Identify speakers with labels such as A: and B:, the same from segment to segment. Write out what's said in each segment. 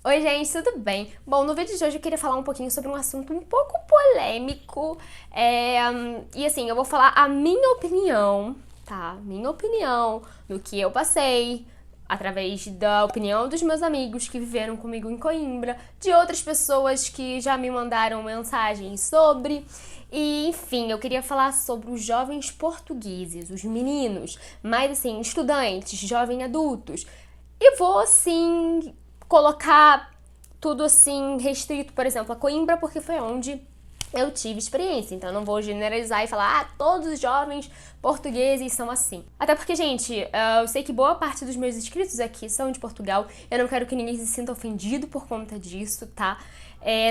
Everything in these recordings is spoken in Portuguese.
A: Oi, gente, tudo bem? Bom, no vídeo de hoje eu queria falar um pouquinho sobre um assunto um pouco polêmico. E assim, eu vou falar a minha opinião, tá? Minha opinião no que eu passei, através da opinião dos meus amigos que viveram comigo em Coimbra, de outras pessoas que já me mandaram mensagens sobre. E, enfim, eu queria falar sobre os jovens portugueses, os meninos, mais assim, estudantes, jovens adultos. E vou, assim, colocar tudo assim restrito, por exemplo, a Coimbra, porque foi onde eu tive experiência. Então, eu não vou generalizar e falar, todos os jovens portugueses são assim. Até porque, gente, eu sei que boa parte dos meus inscritos aqui são de Portugal. Eu não quero que ninguém se sinta ofendido por conta disso, tá?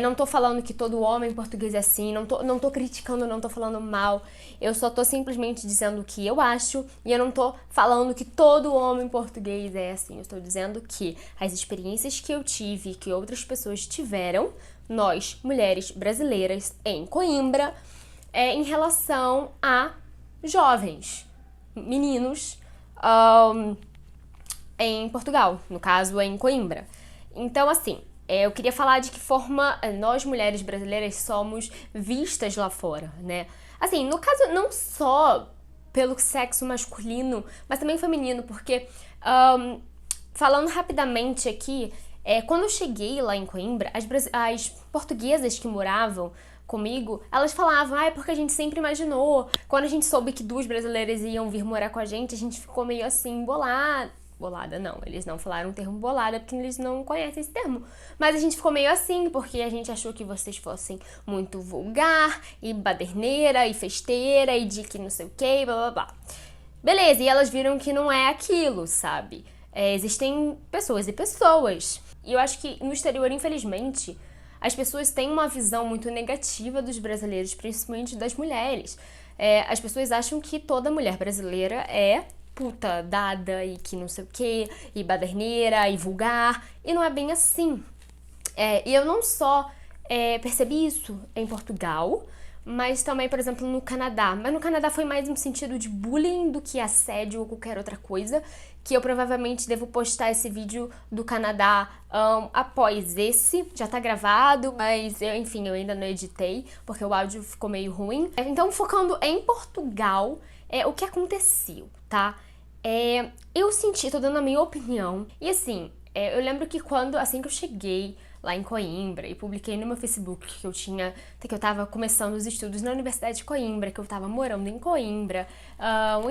A: Não tô falando que todo homem português é assim, não tô criticando, não tô falando mal. Eu só tô simplesmente dizendo o que eu acho e eu não tô falando que todo homem português é assim. Eu estou dizendo que as experiências que eu tive, que outras pessoas tiveram, nós, mulheres brasileiras em Coimbra, em relação a jovens, meninos, em Portugal, no caso em Coimbra. Então, assim, eu queria falar de que forma nós, mulheres brasileiras, somos vistas lá fora, né? Assim, no caso, não só pelo sexo masculino, mas também feminino, porque, falando rapidamente aqui, quando eu cheguei lá em Coimbra, as portuguesas que moravam comigo, elas falavam, é porque a gente sempre imaginou. Quando a gente soube que duas brasileiras iam vir morar com a gente ficou meio assim, bolada não, eles não falaram o termo bolada porque eles não conhecem esse termo. Mas a gente ficou meio assim porque a gente achou que vocês fossem muito vulgar e baderneira e festeira e de que não sei o que, blá blá blá. Beleza, e elas viram que não é aquilo, sabe? Existem pessoas e pessoas. E eu acho que no exterior, infelizmente, as pessoas têm uma visão muito negativa dos brasileiros, principalmente das mulheres. As pessoas acham que toda mulher brasileira é puta, dada e que não sei o que, e baderneira e vulgar, e não é bem assim. E eu não só percebi isso em Portugal, mas também, por exemplo, no Canadá. Mas no Canadá foi mais no sentido de bullying do que assédio ou qualquer outra coisa, que eu provavelmente devo postar esse vídeo do Canadá após esse. Já tá gravado, mas enfim, eu ainda não editei, porque o áudio ficou meio ruim. Então, focando em Portugal, o que aconteceu, tá? Eu senti, tô dando a minha opinião, e assim, eu lembro que assim que eu cheguei lá em Coimbra e publiquei no meu Facebook que eu tava começando os estudos na Universidade de Coimbra, que eu tava morando em Coimbra,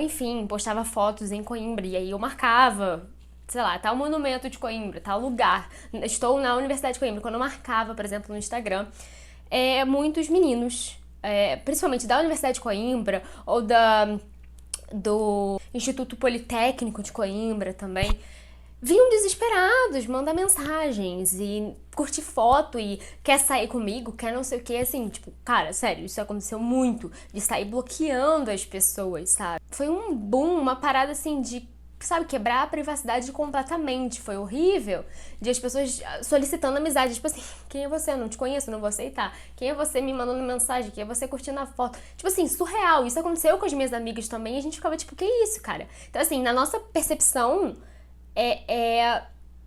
A: enfim, postava fotos em Coimbra, e aí eu marcava, sei lá, tal monumento de Coimbra, tal lugar, estou na Universidade de Coimbra, quando eu marcava, por exemplo, no Instagram, muitos meninos, principalmente da Universidade de Coimbra, ou do Instituto Politécnico de Coimbra também, vinham desesperados, mandar mensagens e curtir foto e quer sair comigo, quer não sei o que, assim, tipo, cara, sério, isso aconteceu muito, de sair bloqueando as pessoas, sabe? Foi um boom, uma parada assim de, sabe, quebrar a privacidade completamente, foi horrível, de as pessoas solicitando amizade, tipo assim, quem é você? Eu não te conheço, não vou aceitar. Quem é você me mandando mensagem? Quem é você curtindo a foto? Tipo assim, surreal, isso aconteceu com as minhas amigas também, e a gente ficava tipo, que isso, cara? Então assim, na nossa percepção,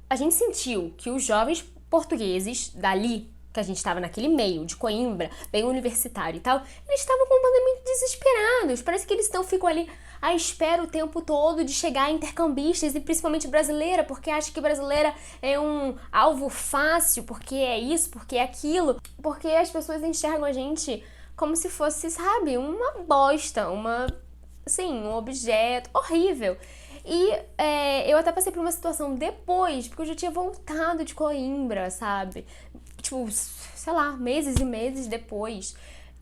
A: a gente sentiu que os jovens portugueses dali, que a gente estava naquele meio de Coimbra, bem universitário e tal, eles estavam completamente desesperados. Parece que eles ficam ali à espera o tempo todo de chegar intercambistas, e principalmente brasileira, porque acha que brasileira é um alvo fácil, porque é isso, porque é aquilo, porque as pessoas enxergam a gente como se fosse, sabe, uma bosta, assim, um objeto horrível. E eu até passei por uma situação depois, porque eu já tinha voltado de Coimbra, sabe? Tipo, sei lá, meses e meses depois.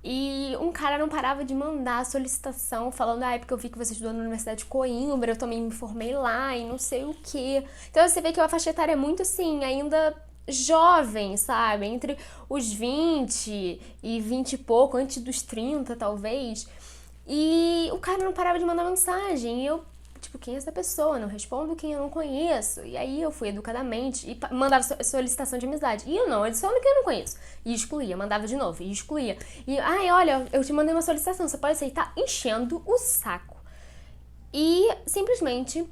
A: E um cara não parava de mandar solicitação, falando, é porque eu vi que você estudou na Universidade de Coimbra, eu também me formei lá e não sei o quê. Então você vê que a faixa etária é muito assim, ainda jovem, sabe? Entre os 20 e 20 e pouco, antes dos 30 talvez. E o cara não parava de mandar mensagem. E eu, tipo, quem é essa pessoa? Não respondo quem eu não conheço. E aí eu fui educadamente e mandava solicitação de amizade. E eu não, adiciono quem eu não conheço. E excluía, mandava de novo e excluía. E, olha, eu te mandei uma solicitação, você pode aceitar? Enchendo o saco. E simplesmente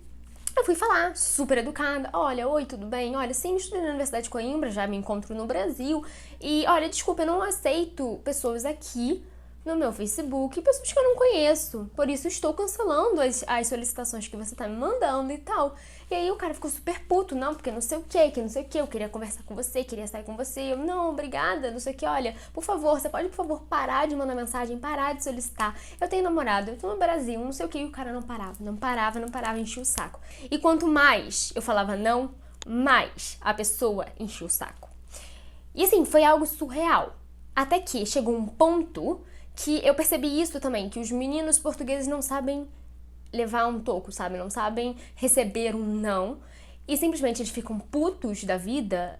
A: Eu fui falar, super educada, olha, oi, tudo bem? Olha, sim, estudei na Universidade de Coimbra, já me encontro no Brasil. E, olha, desculpa, eu não aceito pessoas aqui no meu Facebook, pessoas que eu não conheço. Por isso, estou cancelando as solicitações que você tá me mandando e tal. E aí o cara ficou super puto, não, porque não sei o que não sei o que, eu queria conversar com você, queria sair com você. Eu, não, obrigada, não sei o que, olha, por favor, você pode, por favor, parar de mandar mensagem, parar de solicitar. Eu tenho namorado, eu tô no Brasil, não sei o que, e o cara não parava, enchia o saco. E quanto mais eu falava não, mais a pessoa enchia o saco. E assim, foi algo surreal. Até que chegou um ponto que eu percebi isso também, que os meninos portugueses não sabem levar um toco, sabe? Não sabem receber um não. E simplesmente eles ficam putos da vida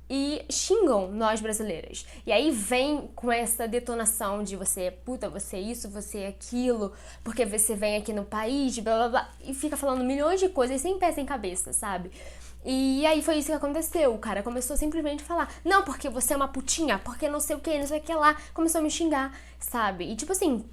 A: e xingam nós brasileiras. E aí vem com essa detonação de você é puta, você é isso, você é aquilo, porque você vem aqui no país, blá blá blá, e fica falando milhões de coisas sem pé sem cabeça, sabe? E aí foi isso que aconteceu. O cara começou simplesmente a falar, não, porque você é uma putinha, porque não sei o que, não sei o que lá. Começou a me xingar, sabe? E tipo assim,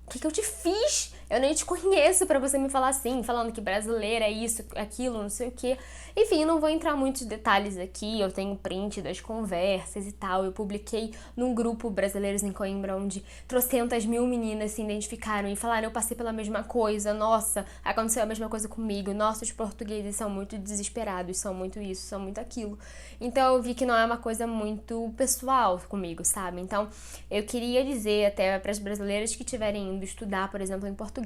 A: o que eu te fiz? Eu nem te conheço pra você me falar assim, falando que brasileira é isso, aquilo, não sei o quê. Enfim, não vou entrar em muitos detalhes aqui, eu tenho print das conversas e tal. Eu publiquei num grupo Brasileiros em Coimbra, onde trocentas mil meninas se identificaram e falaram, eu passei pela mesma coisa, nossa, aconteceu a mesma coisa comigo, nossa, os portugueses são muito desesperados, são muito isso, são muito aquilo. Então eu vi que não é uma coisa muito pessoal comigo, sabe? Então eu queria dizer até para as brasileiras que estiverem indo estudar, por exemplo, em Portugal,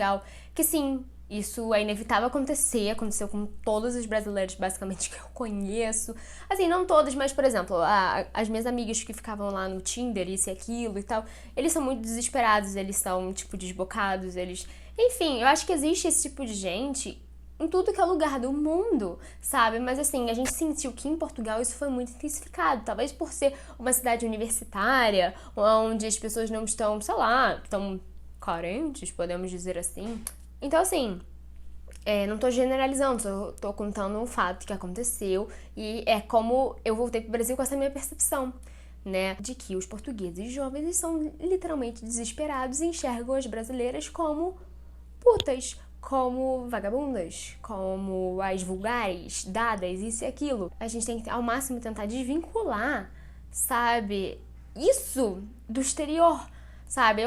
A: que sim, isso é inevitável acontecer, aconteceu com todos os brasileiros basicamente que eu conheço. Assim, não todos, mas por exemplo, as minhas amigas que ficavam lá no Tinder, isso e aquilo e tal, eles são muito desesperados, eles são, tipo, desbocados, eles... Enfim, eu acho que existe esse tipo de gente em tudo que é lugar do mundo, sabe? Mas assim, a gente sentiu que em Portugal isso foi muito intensificado. Talvez por ser uma cidade universitária, onde as pessoas não estão, sei lá, tão carentes, podemos dizer assim. Então, assim, não tô generalizando, tô contando um fato que aconteceu e é como eu voltei pro Brasil com essa minha percepção, né? De que os portugueses jovens são literalmente desesperados e enxergam as brasileiras como putas, como vagabundas, como as vulgares, dadas, isso e aquilo. A gente tem que, ao máximo, tentar desvincular, sabe, isso do exterior, sabe?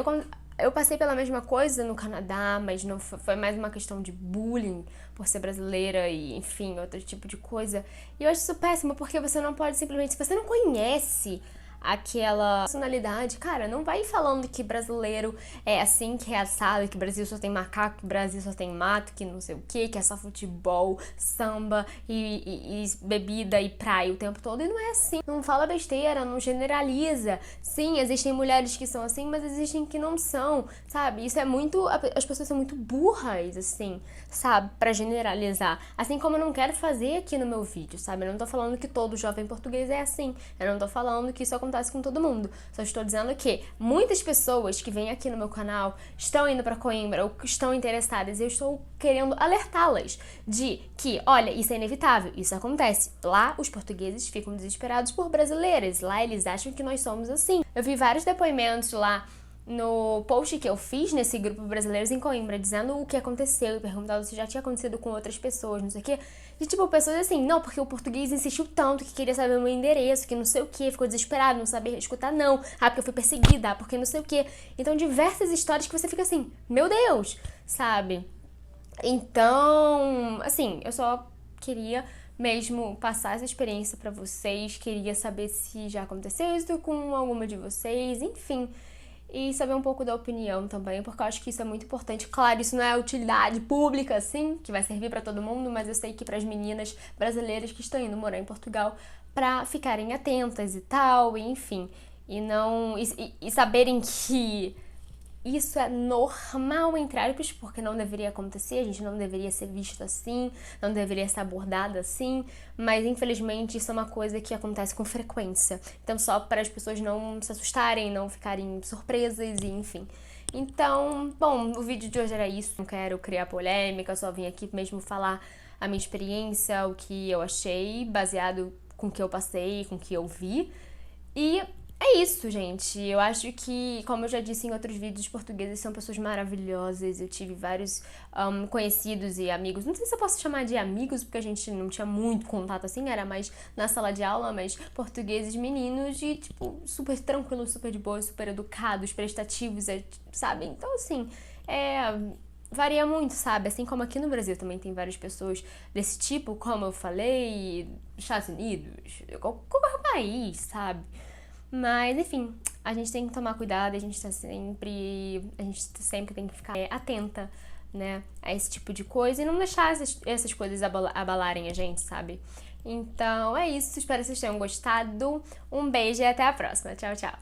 A: Eu passei pela mesma coisa no Canadá, mas não foi mais uma questão de bullying por ser brasileira e, enfim, outro tipo de coisa. E eu acho isso péssimo, porque você não pode simplesmente... Se você não conhece aquela personalidade, cara, não vai falando que brasileiro é assim, que é assado, que Brasil só tem macaco, que Brasil só tem mato, que não sei o que é só futebol, samba e bebida e praia o tempo todo, e não é assim. Não fala besteira, não generaliza. Sim, existem mulheres que são assim, mas existem que não são, sabe? Isso é muito... As pessoas são muito burras, assim, sabe? Pra generalizar. Assim como eu não quero fazer aqui no meu vídeo, sabe? Eu não tô falando que todo jovem português é assim. Eu não tô falando que isso acontece com todo mundo. Só estou dizendo que muitas pessoas que vêm aqui no meu canal estão indo pra Coimbra ou estão interessadas e eu estou querendo alertá-las de que, olha, isso é inevitável, isso acontece. Lá os portugueses ficam desesperados por brasileiras, lá eles acham que nós somos assim. Eu vi vários depoimentos lá no post que eu fiz nesse grupo Brasileiros em Coimbra, dizendo o que aconteceu e perguntando se já tinha acontecido com outras pessoas, não sei o quê. E tipo, pessoas assim, não, porque o português insistiu tanto que queria saber o meu endereço, que não sei o quê, ficou desesperado, não sabia escutar não, porque eu fui perseguida, porque não sei o quê. Então, diversas histórias que você fica assim, meu Deus, sabe? Então, assim, eu só queria mesmo passar essa experiência pra vocês, queria saber se já aconteceu isso com alguma de vocês, enfim... E saber um pouco da opinião também, porque eu acho que isso é muito importante. Claro, isso não é utilidade pública, assim, que vai servir pra todo mundo, mas eu sei que pras meninas brasileiras que estão indo morar em Portugal, pra ficarem atentas e tal, e enfim. E não... E saberem que isso é normal, entre aspas, porque não deveria acontecer, a gente não deveria ser vista assim, não deveria ser abordada assim, mas infelizmente isso é uma coisa que acontece com frequência. Então só para as pessoas não se assustarem, não ficarem surpresas e enfim. Então, bom, o vídeo de hoje era isso, não quero criar polêmica, só vim aqui mesmo falar a minha experiência, o que eu achei, baseado com o que eu passei, com o que eu vi. E É isso, gente. Eu acho que, como eu já disse em outros vídeos, os portugueses são pessoas maravilhosas. Eu tive vários conhecidos e amigos. Não sei se eu posso chamar de amigos, porque a gente não tinha muito contato assim, era mais na sala de aula, mas portugueses meninos e, tipo, super tranquilos, super de boa, super educados, prestativos, sabe? Então, assim, varia muito, sabe? Assim como aqui no Brasil também tem várias pessoas desse tipo, como eu falei, Estados Unidos, qualquer país, sabe? Mas, enfim, a gente tem que tomar cuidado, a gente sempre tem que ficar atenta, né, a esse tipo de coisa e não deixar essas coisas abalarem a gente, sabe? Então é isso, espero que vocês tenham gostado. Um beijo e até a próxima. Tchau, tchau.